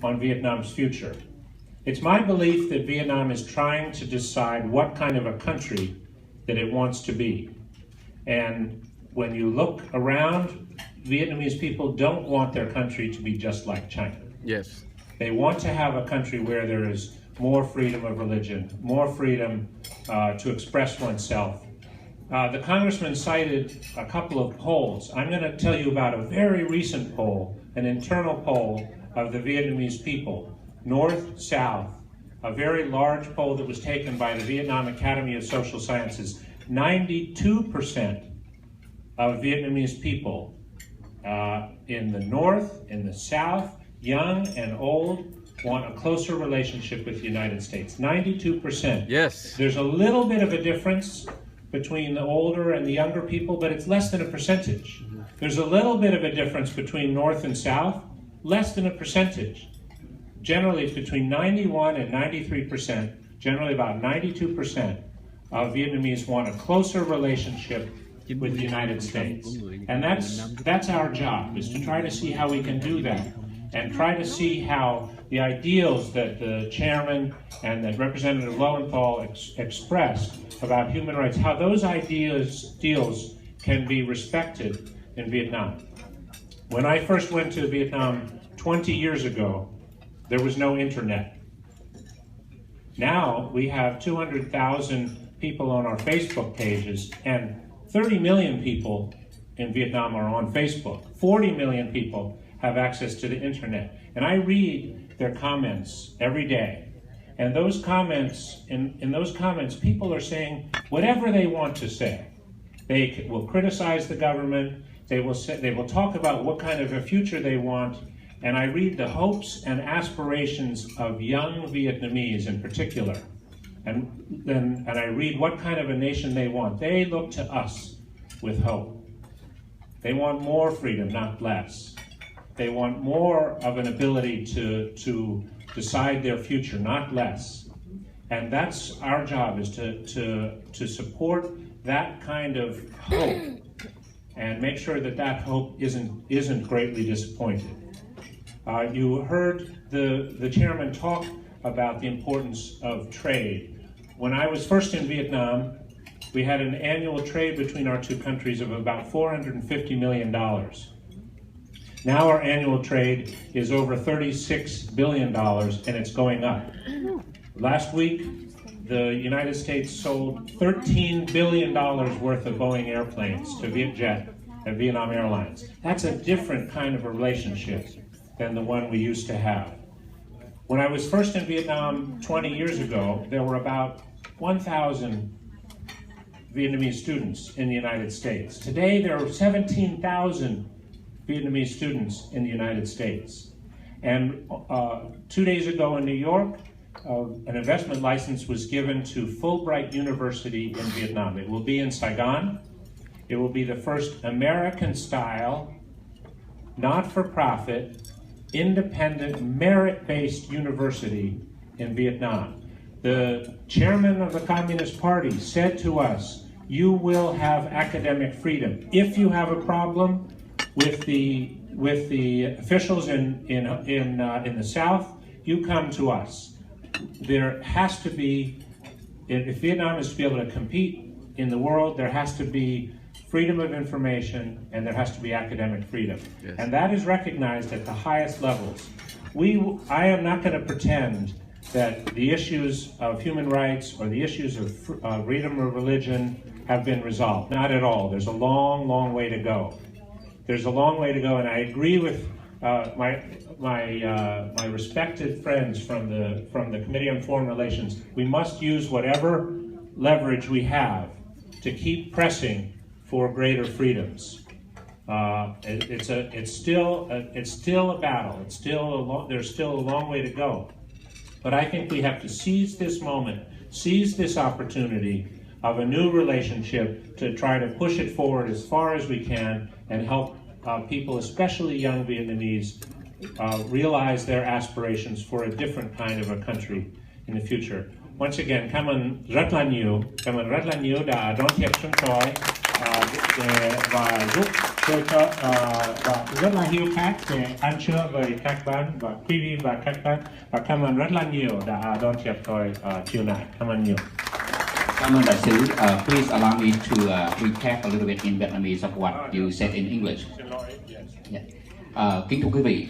on Vietnam's future. It's my belief that Vietnam is trying to decide what kind of a country that it wants to be. And when you look around, Vietnamese people don't want their country to be just like China. Yes. They want to have a country where there is more freedom of religion, more freedom to express oneself. The congressman cited a couple of polls. I'm going to tell you about a very recent poll, an internal poll of the Vietnamese people, north, south, a very large poll that was taken by the Vietnam Academy of Social Sciences. 92% of Vietnamese people in the north, in the south, young and old, want a closer relationship with the United States. 92%. Yes. There's a little bit of a difference between the older and the younger people, but it's less than a percentage. There's a little bit of a difference between north and south, less than a percentage. Generally, it's between 91 and 93%, generally about 92% of Vietnamese want a closer relationship with the United States. And that's our job, is to try to see how we can do that, and try to see how the ideals that the chairman and that Representative Lowenthal expressed about human rights, how those ideals can be respected in Vietnam. When I first went to Vietnam 20 years ago, there was no internet. Now we have 200,000 people on our Facebook pages, and 30 million people in Vietnam are on Facebook. 40 million people have access to the internet. And I read their comments every day. And those comments, in those comments, people are saying whatever they want to say. They will criticize the government. They will talk about what kind of a future they want. And I read the hopes and aspirations of young Vietnamese in particular. And I read what kind of a nation they want. They look to us with hope. They want more freedom, not less. They want more of an ability to decide their future, not less. And that's our job, is to support that kind of hope and make sure that that hope isn't greatly disappointed. You heard the chairman talk about the importance of trade. When I was first in Vietnam, we had an annual trade between our two countries of about $450 million. Now our annual trade is over $36 billion, and it's going up. Last week, the United States sold $13 billion worth of Boeing airplanes to Vietjet and Vietnam Airlines. That's a different kind of a relationship than the one we used to have. When I was first in Vietnam 20 years ago, there were about 1,000 Vietnamese students in the United States. Today, there are 17,000 Vietnamese students in the United States. And 2 days ago in New York, an investment license was given to Fulbright University in Vietnam. It will be in Saigon. It will be the first American-style, not-for-profit, independent, merit-based university in Vietnam. The chairman of the Communist Party said to us, you will have academic freedom. If you have a problem with the officials in the South, you come to us. There has to be, if Vietnam is to be able to compete in the world, there has to be freedom of information, and there has to be academic freedom. Yes. And that is recognized at the highest levels. I am not going to pretend that the issues of human rights or the issues of freedom of religion have been resolved. Not at all. There's a long, long way to go. There's a long way to go, and I agree with my respected friends from the Committee on Foreign Relations. We must use whatever leverage we have to keep pressing for greater freedoms. It's still a battle. There's still a long way to go. But I think we have to seize this moment, seize this opportunity of a new relationship to try to push it forward as far as we can and help people, especially young Vietnamese, realize their aspirations for a different kind of a country in the future. Once again, cảm ơn rất là nhiều đã đón tiếp chúng tôi và giúp Tôi cho và rất là hiếu khách để ăn trưa với các bạn và quý vị và các bạn, và cảm ơn rất là nhiều đã đón tiếp tôi chiều nay. Cảm ơn nhiều. Cảm ơn đại sứ. Please allow me to recap a little bit in Vietnamese of what you said in English. Yeah. Kính thưa quý vị,